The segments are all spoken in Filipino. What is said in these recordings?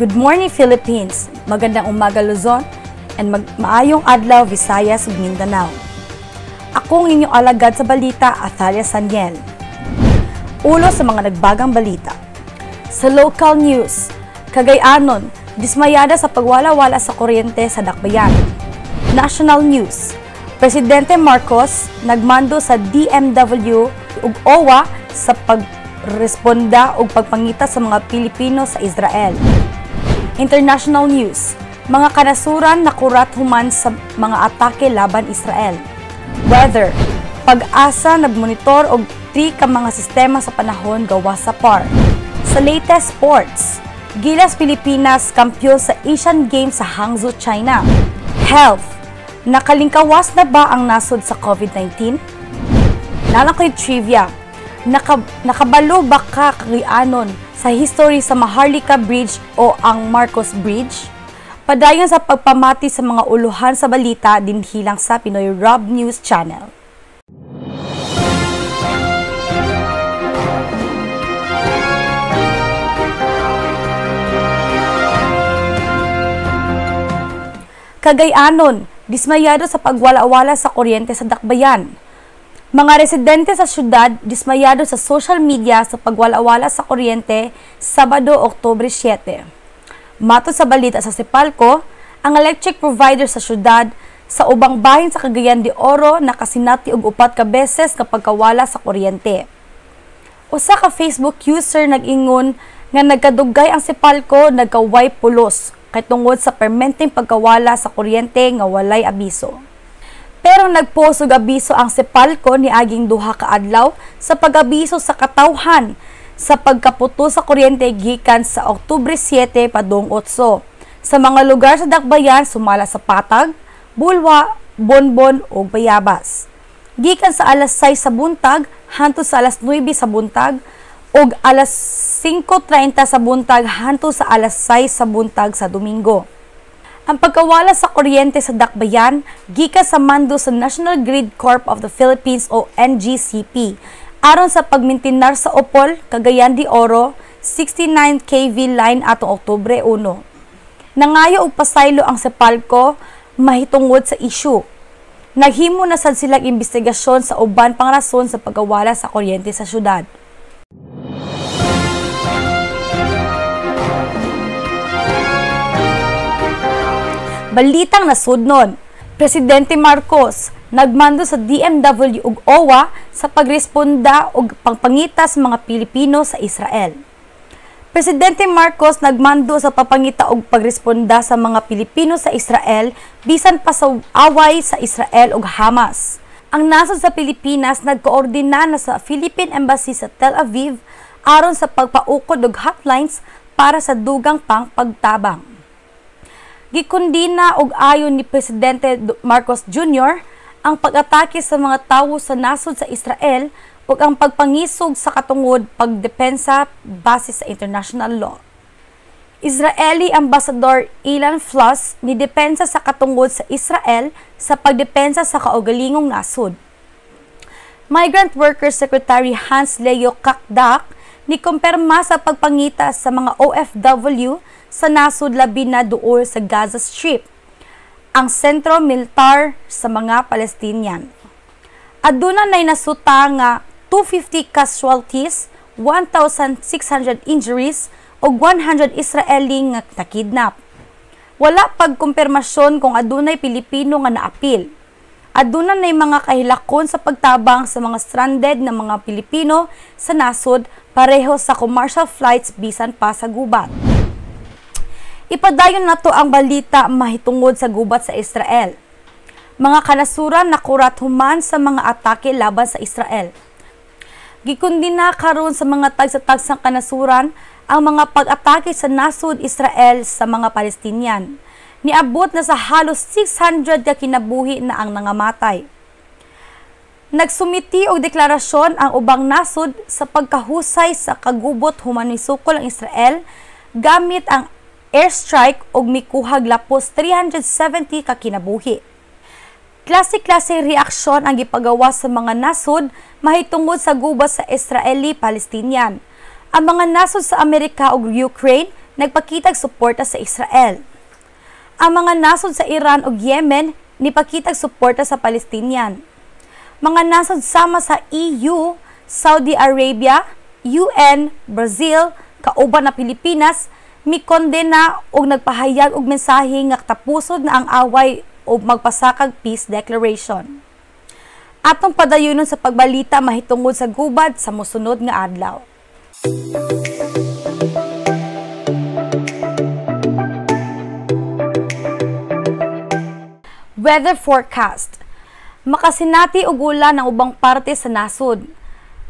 Good morning Philippines, magandang umaga Luzon, and maayong adlaw Visayas ug Mindanao. Akong inyong alagad sa balita, Athalia Saniel. Ulo sa mga nagbagang balita. Sa local news, Cagayanon, dismayada sa pagwala-wala sa kuryente sa Dakbayan. National news, Presidente Marcos nagmando sa DMW ug OWA sa pagresponda ug pagpangita sa mga Pilipino sa Israel. International news, mga kanasuran na kurat human sa mga atake laban Israel. Weather, Pag-asa nagmonitor og 3 ka mga sistema sa panahon gawa sa PAR. Sa latest sports, Gilas Pilipinas kampiyon sa Asian Games sa Hangzhou, China. Health, nakalingkawas na ba ang nasod sa COVID-19? Nalang ko'y trivia, nakabalo ba ka Cagayanon sa history sa Maharlika Bridge o ang Marcos Bridge? Padayon sa pagpamati sa mga uluhan sa balita dinhilang sa Pinoy Rob News Channel. Cagayanon, dismayado sa pagwala-wala sa kuryente sa Dakbayan. Mga residente sa syudad dismayado sa social media sa pagwala-wala sa kuryente Sabado, Oktubre 7. Matod sa balita sa Sipalco, ang electric provider sa syudad sa ubang bahin sa Cagayan de Oro nakasinati og 4 ka beses kapag kawala sa kuryente. Usa ka Facebook user nag-ingon nga nagkadugay ang Sipalco nagkaway pulos kay tungod sa permenteng pagkawala sa kuryente nga walay abiso. Pero nagpost og abiso ang Sipalco niaging 2 ka adlaw sa pag-abiso sa katawhan sa pagkaputo sa kuryente gikan sa Oktubre 7 padung 8 sa mga lugar sa Dakbayan sumala sa Patag, Bulwa, Bonbon ug Bayabas. Gikan sa alas 6 sa buntag hantud sa alas 9 sa buntag ug alas 5:30 sa buntag hantud sa alas 6 sa buntag sa Domingo. Ang pagkawala sa kuryente sa Dakbayan gikan sa mando sa National Grid Corp of the Philippines o NGCP aron sa pagmintinar sa Opol, Cagayan de Oro 69 kV line atong Oktubre 1. Nangayo og pasaylo ang Sipalco mahitungod sa issue. Naghimo na sad silang investigasyon sa uban pang rason sa pagkawala sa kuryente sa syudad. Balitang nasudnon, Presidente Marcos nagmando sa DMW ug OWA sa pagresponda ug pagpangita sa mga Pilipino sa Israel. Presidente Marcos nagmando sa papangita ug pagresponda sa mga Pilipino sa Israel bisan pa sa away sa Israel ug Hamas. Ang nasod sa Pilipinas nagkoordina na sa Philippine Embassy sa Tel Aviv aron sa pagpaukod og hotlines para sa dugang pang pagtabang. Gikundina og ayon ni Presidente Marcos Jr. ang pag-atake sa mga tawo sa nasod sa Israel ug ang pagpangisog sa katungod pagdepensa base sa international law. Israeli Ambassador Ilan Flaus ni depensa sa katungod sa Israel sa pagdepensa sa kaugalingong nasod. Migrant Workers Secretary Hans Leo Kakdak ni kumpirma sa pagpangita sa mga OFW sa nasod labi na duol sa Gaza Strip, ang sentro militar sa mga Palestinian. Aduna nay nasuta nga 250 casualties, 1,600 injuries ug 100 Israeli nga nakidnap. Wala pagkumpirmasyon kung adunay Pilipino nga naapil. Aduna nay mga kahilakon sa pagtabang sa mga stranded na mga Pilipino sa nasod pareho sa commercial flights bisan pa sa gubat. Ipadayon nato ang balita mahitungod sa gubat sa Israel. Mga kanasuran nakurat human sa mga atake laban sa Israel. Gikundina karon sa mga tagsa-tagsang kanasuran ang mga pag-atake sa nasod Israel sa mga Palestinian. Niabot na sa halos 600 ka kinabuhi na ang nangamatay. Nagsumiti og deklarasyon ang ubang nasod sa pagkahusay sa kagubot human nisukol ang Israel gamit ang airstrike og mikuhag lapos 370 ka kinabuhi. Klase-klase reaksyon ang gipagawa sa mga nasod mahitungod sa gubat sa Israeli-Palestinian. Ang mga nasod sa Amerika ug Ukraine nagpakitag suporta sa Israel. Ang mga nasod sa Iran ug Yemen nipakitag suporta sa Palestinian. Mga nasod sama sa EU, Saudi Arabia, UN, Brazil, kauban na Pilipinas mikondena og nagpahayag og mensahe nga tapusod na ang away o magpasakag peace declaration. Atong padayunon sa pagbalita mahitungod sa gubad sa mosunod nga adlaw. Weather forecast. Makasinati og ulan ang ubang parte sa nasod.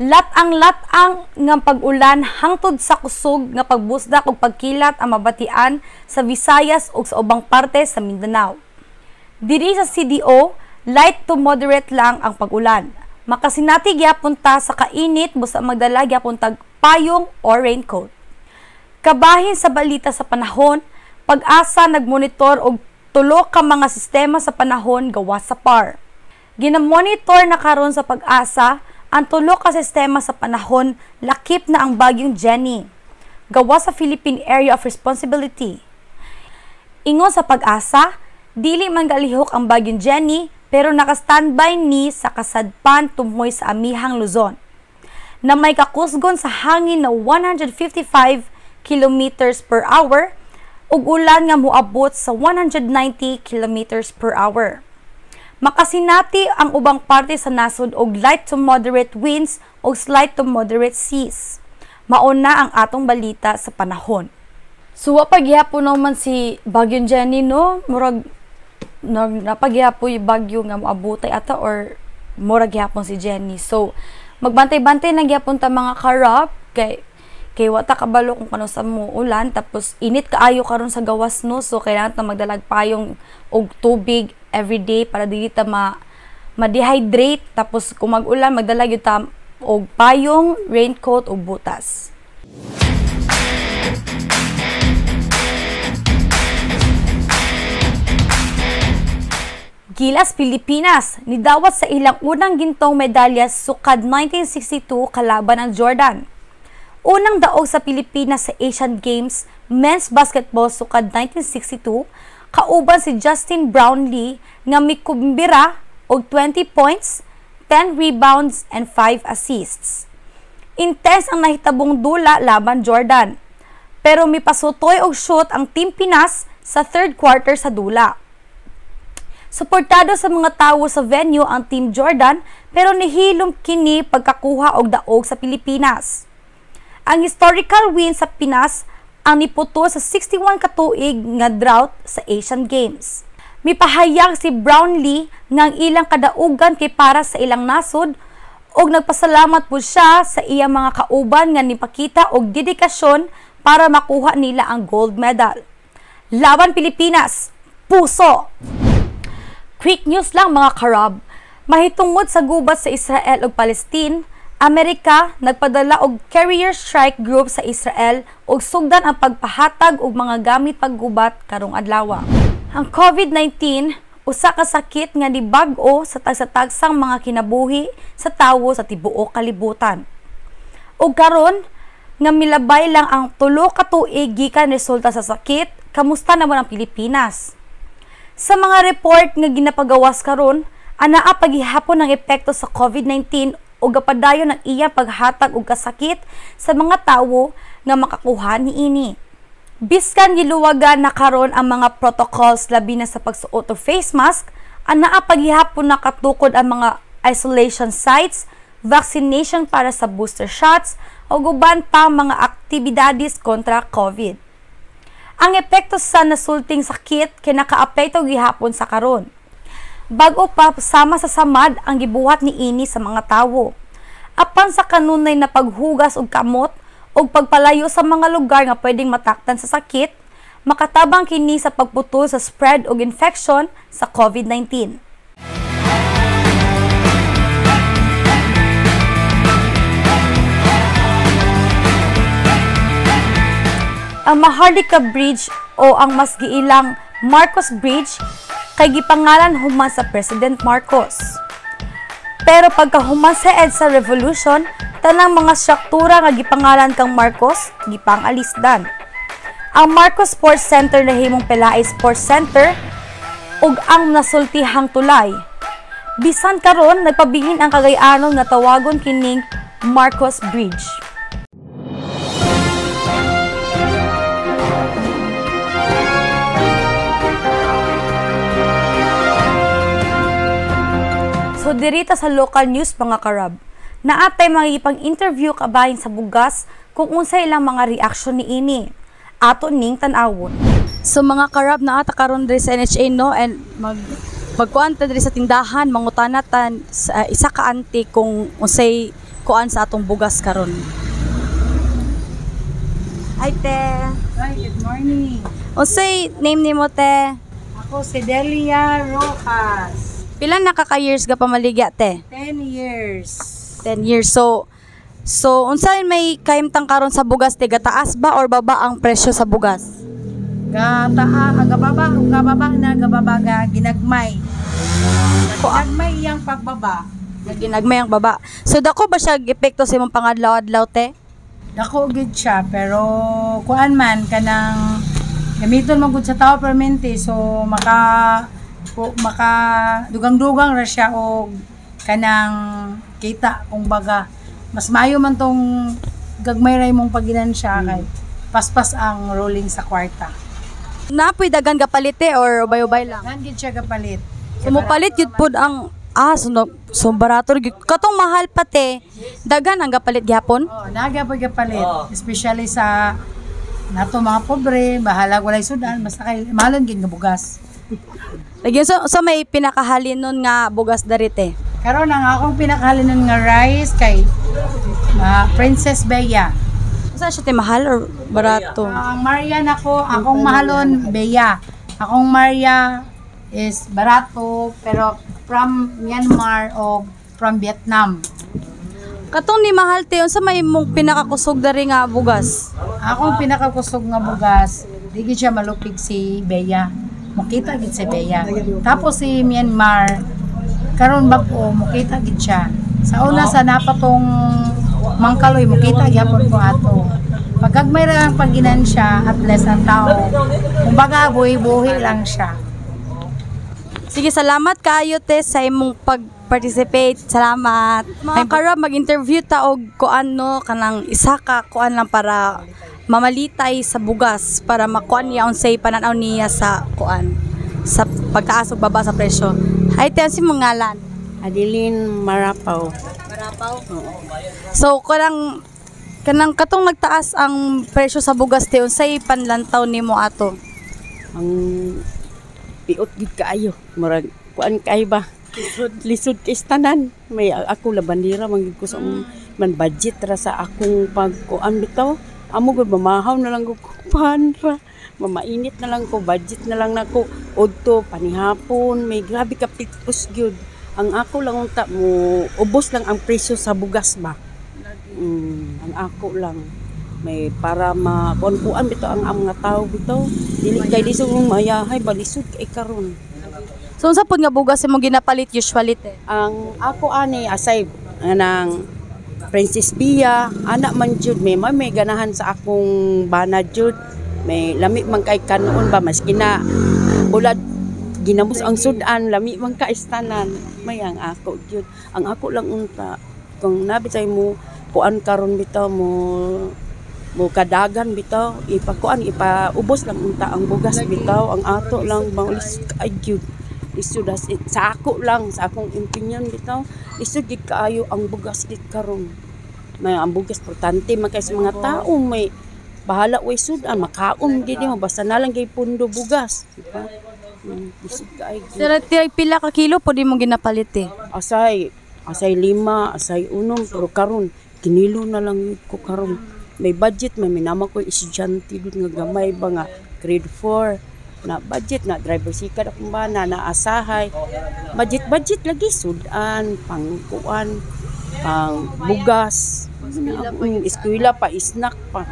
Latang nga pag-ulan hangtod sa kusog nga pagbusdak ug pagkilat ang mabatian sa Visayas ug sa ubang parte sa Mindanao. Diri sa CDO, light to moderate lang ang pag-ulan. Makasinati gyapon ta sa kainit busa magdala gyapon tag payong or raincoat. Kabahin sa balita sa panahon, Pag-asa nagmonitor og 3 ka mga sistema sa panahon gawas sa PAR. Ginamonitor na karon sa Pag-asa ang 3 ka sistema sa panahon lakip na ang bagyong Jenny gawas sa Philippine Area of Responsibility. Ingon sa Pag-asa, dili man galihok ang bagyong Jenny pero naka-standby ni sa kasadpan tumoy sa amihang Luzon na may kakusgon sa hangin na 155 kilometers per hour ug ulan nga moabot sa 190 kilometers per hour. Makasinati ang ubang parte sa nasod og light to moderate winds o slight to moderate seas. Mauna ang atong balita sa panahon. Suwa paghihapon naman si bagyong Jenny, no? Murag napaghihapoy bagyo nga moabotay ata or murag gihapon si Jenny. So magbantay-bantay na gyapon ta mga karap kay wata kabalo kung kano sa mo ulan tapos init kaayo karon sa gawas, no? So kailangan ta magdalag payong og tubig everyday para dili ta ma-dehydrate, tapos kung mag-ulan magdala gyud ta og payong, raincoat ug butas. Gilas Pilipinas nidawat sa ilang unang gintong medalya sukad 1962 kalaban ang Jordan. Unang daog sa Pilipinas sa Asian Games men's basketball sukad 1962 kauban si Justin Brownlee nga mikumbira og 20 points, 10 rebounds and 5 assists. Intense ang nahitabong dula laban Jordan, pero mipasutoy og shoot ang Team Pinas sa third quarter sa dula. Suportado sa mga tawo sa venue ang Team Jordan pero nihilom kini pagkakuha og daog sa Pilipinas. Ang historical win sa Pinas ang niputo sa 61 katuig nga drought sa Asian Games. Mipahayag si Brownlee nga ang ilang kadaugan kay para sa ilang nasod ug nagpasalamat po siya sa iyang mga kauban nga nipakita og dedikasyon para makuha nila ang gold medal. Laban Pilipinas, puso! Quick news lang mga karab, mahitungod sa gubat sa Israel ug Palestine, Amerika nagpadala og carrier strike group sa Israel ug sugdan ang pagpahatag og mga gamit paggubat karong adlaw. Ang COVID-19 usa ka sakit nga nibag-o sa tagsa-tagsang mga kinabuhi sa tawo sa tibuok kalibutan. Ug karon nga milabay lang ang 3 ka tuig gikan resulta sa sakit, kamusta naman ang Pilipinas? Sa mga report nga ginapagawas karon, anaa paghihapon ng epekto sa COVID-19 o gapadayon ng iyang paghatag og kasakit sa mga tawo nga makakuha niini. Biskan giluwagan na karon ang mga protocols labi na sa pagsuot og face mask, anaa paghihapon nakatukod ang mga isolation sites, vaccination para sa booster shots o uban pa mga aktibidades kontra COVID. Ang epekto sa nasulting sakit kay nakaapekto gihapon sa karon. Bago pa sama sa samad ang gibuhat niini sa mga tawo. Apan sa kanunay na paghugas og kamot o pagpalayo sa mga lugar nga pwedeng mataktan sa sakit, makatabang kini sa pagputol sa spread og infection sa COVID-19. Ang Maharlika Bridge o ang mas giilang Marcos Bridge kay gipangalan human sa President Marcos. Pero pagkahuman sa EDSA Revolution, tanang mga struktura nga gipangalan kang Marcos gipangalisdan. Ang Marcos Sports Center nahimong Pelaay Sports Center ug ang nasultihang tulay. Bisan karon nagpabilin ang Cagayanon nga tawagon kining Marcos Bridge. So dirita sa local news mga karab, naatay mga ipang-interview kabahin sa bugas kung unsay ilang mga reaksyon ni ini. Ato ning tan-awon. So mga karab, naata karon diri sa NHA no, and magkuan ta diri sa tindahan, mangutana tan isa ka auntie kung unsay kuan sa atong bugas karon. Hi te. Hi, good morning. Unsay name nimo te? Ako si Delia Rojas. Pila na ka years ga pamaligya te? 10 years. 10 years. So unsa may kahimtang karon sa bugas te, gataas ba or baba ang presyo sa bugas? Gababa ga ginagmay. Ginagmay iyang pagbaba. Ginagmay ang baba. So dako ba siya epekto sa imong pangadlaw-adlaw te? Dako gid siya pero kuan man kanang gamiton man gud sa tao permente so maka dugang-dugang ra siya og kanang kita kung baga mas maayo man tong gagmay ra imong paginansya kay paspas ang rolling sa kwarta. Napoy dagan gapalite or ubay-ubay lang? Gan gid siya gapalit. So mopalit yun po ang so barato katong mahal pati dagan ang gapalit gyapon. Nagapoy gapalit especially sa nato mga pobre bahala walay sudan basta kay mahalon gid nga bugas. Lagi so may pinakahalin nun nga bugas darite. Karon ang akong pinakahalin nun nga rice kay Princess Bea. Saan siya mahal or barato? Ang Maria nako akong mahalon Bea. Akong Maria is barato pero from Myanmar o from Vietnam. Katong ni mahal te unsa may mong pinakakusog dari nga bugas? Akong pinakakusog nga bugas, di gid siya malupig si Bea. Mukita gid si Bea. Tapos si Myanmar karon bag-o mukita gid siya. Sa una sa napatong Mangkaloy mukita gyapon ko ato. Pagkagmay ra ang paginansya at less ang tao. Kumbaga buhi-buhi lang siya. Sige, salamat kayo te sa imong pag-participate. Salamat. Mga karab, mag-interview ta og kuan no kanang isa ka kuan lang para mamalitay sa bugas para makuan niya unsay pananaw niya sa kuan sa pagtaas ug baba sa presyo. Hi te, si mong ngalan? Adeline Marapaw. Marapaw? So kanang katong nagtaas ang presyo sa bugas te unsay panlantaw nimo ato? Ang piot gid kaayo. Murag kuan kay ba? Lisod kay tanan. May ako labandira man ko sa man budget ra sa akong pagkuan bitaw. Amo gud mamahaw na lang ko panra. Mamainit na lang ko, budget na lang nako. Udto panihapon, may grabe ka pitos gyud. Ang ako lang unta mo ubos lang ang presyo sa bugas ba. Ang ako lang may para makuan bito ang mga tao bito dili kay lisod mong mayahay balisod kay karon. So unsa pud nga bugas imong ginapalit usually te? Ang ako ani asay nang Princess Bea anak man jud may ganahan sa akong bana jud may lami man kay kanon ba mas gina bulad ginamos ang sudan lami man ka istanan may ang ako jud ang ako lang unta kung nabitay mo kuan karon bitaw mo kadagan bitaw ipakuan ipaubos lang unta ang bugas bitaw ang ato lang maulis kay jud lisod as it sa ako lang sa akong opinion bitaw lisod gid kaayo ang bugas dit karon may ang bugas importante man kay sa mga tao may bahala way sudan makaon gid mo basta na lang kay pundo bugas diba lisod kaayo Sir, pila ka kilo pud imong ginapalit eh? asay 5 asay 1 pero karon kinilo na lang ko karon may budget may minama ko estudyante gud nga gamay ba nga grade 4 na budget na driver sikad akong bana na asahay budget lagi sudan pangkuan pang bugas eskwela pa snack pa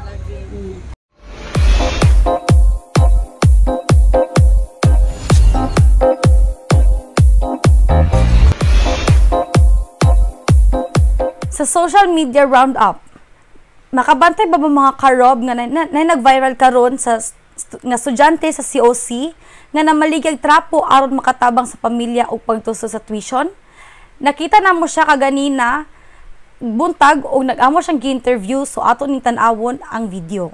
Sa social media roundup, makabantay ba mga karob nga nag-viral karon sa nga estudyante sa COC nga namaligag trapo aron makatabang sa pamilya ug pagtusto sa tuition? Nakita na mo siya kaganina buntag o nag-amo siyang gi-interview, so ato ning tan-awon ang video.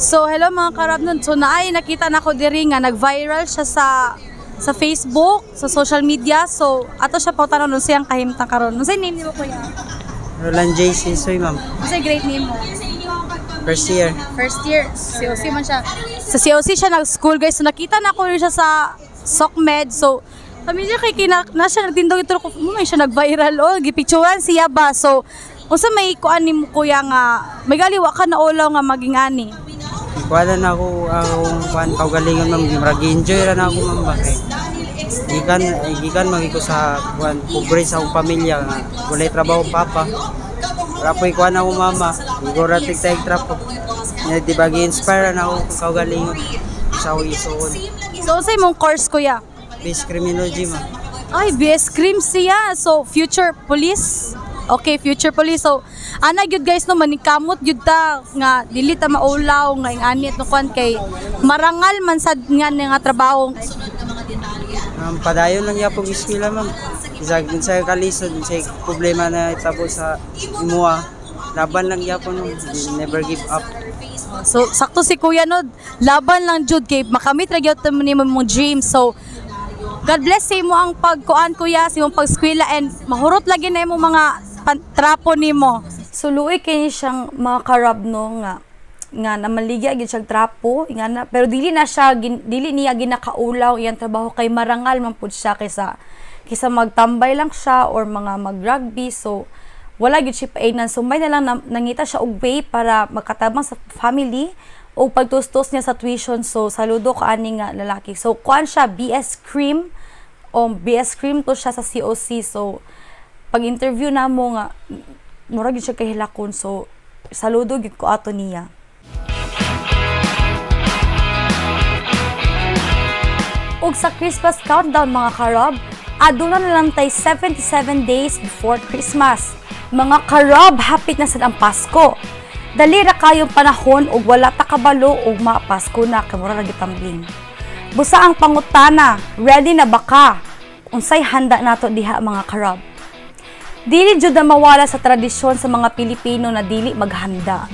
So hello mga karab nun, so naay nakita na ko diri nga nag-viral siya sa Facebook, sa social media, so ato siya pautanon nun siyang kahimtang karon. Unsay name nimo kuya? Roland J. Sinsoy, ma'am. Unsay grade name mo? First year. First year, COC man siya. Sa COC siya nag-school guys, so nakita na ko rin siya sa SOCMED, so pamilya kay na siya nagtindog ito ko, may siya nag-viral o, gipicturan siya ba, so unsa may kuan nimo kuya nga may galiwa ka na ulaw nga maging ani? Wala na ako kuan kaugalingon, ma'am. Mag-enjoy ra na ako, ma'am, bakay. Gikan magiko sa kuan pobre sa akong pamilya nga walay trabaho papa. Rapoy kuan ako mama, igora tig trapo. Di ba gi-inspire na ako kaugalingon sa isuon. So unsay mong course kuya? Base criminology, ma'am. Ay, BS Crim siya. So, future police. Okay, future police. So, ana gyud guys no manikamot gyud ta nga dili ta maulaw nga ing anit no kwan kay marangal man sad nga trabaho. Padayon lang yapong eskwela, ma'am. Sa kalisod sa problema na itabo sa imuha. Laban lang yapon, never give up. So, sakto si Kuya no, laban lang jud kay makamit ra gyud nimo mong dream. So, God bless sa imo ang pagkuan kuya, sa imong pagskwela and mahurot lagi na imong mga trapo nimo. So luoy kay siyang mga karab no nga namaligya gyud siyang trapo ingana pero dili niya ginakaulaw iyang trabaho kay marangal man pud siya kaysa magtambay lang siya or mga mag-rugby, so wala gyud siya paenan, so may na lang nangita siya og way para makatabang sa family o pagtustos niya sa tuition. So saludo ka ani nga lalaki. So kuan siya BS Cream to siya sa COC. So pag interview na mo nga murag gyud siya kahilakon, so saludo gyud ko ato niya. Ug sa Christmas countdown mga karob, aduna na lang tay 77 days before Christmas. Mga karob, hapit na sad ang Pasko. Dali ra kayong panahon ug wala ta kabalo ug mapasko na kay mura ra gitambling. Busa ang pangutana, ready na ba ka? Unsay handa nato diha mga karob? Dili jud na mawala sa tradisyon sa mga Pilipino na dili maghanda.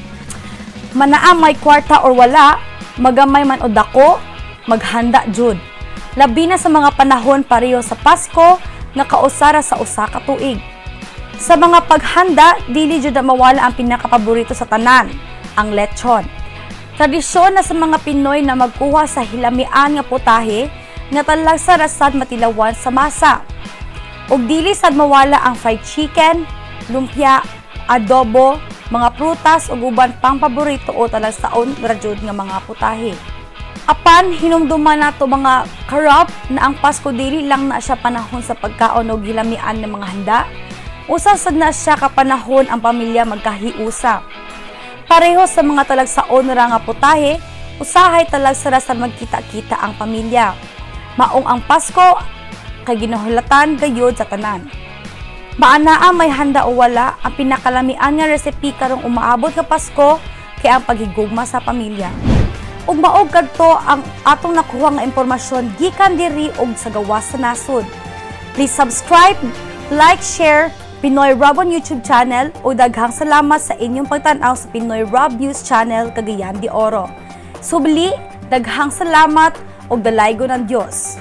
Manaa may kwarta or wala, magamay man o dako, maghanda jud. Labi na sa mga panahon pareho sa Pasko nga kausara sa usa ka tuig. Sa mga paghanda, dili jud mawala ang pinakapaborito sa tanan, ang lechon. Tradisyon na sa mga Pinoy na magkuha sa hilamian nga putahe nga talagsa rasad matilawan sa masa. Ug dili sad mawala ang fried chicken, lumpia, adobo, mga prutas ug uban pang paborito o talagsaon ra jud nga mga putahe. Apan hinumduman nato mga karob na ang Pasko dili lang na siya panahon sa pagkaon o hilamian ng mga handa. Usa sad na siya kapanahon ang pamilya magkahiusa. Pareho sa mga talagsaon ra nga putahe, usahay talagsara sa magkita-kita ang pamilya. Maong ang Pasko kay ginahulatan gayud sa tanan. Maanaa may handa o wala, ang pinakalamian nga recipe karong umaabot nga Pasko kay ang paghigugma sa pamilya. Ug maog kadto ang atong nakuha nga impormasyon gikan diri og sa gawas sa nasod. Please subscribe, like, share Pinoy Rob on YouTube channel o daghang salamat sa inyong pagtan-aw sa Pinoy Rob News channel Cagayan de Oro. Subli, daghang salamat o dalaygo ng Diyos.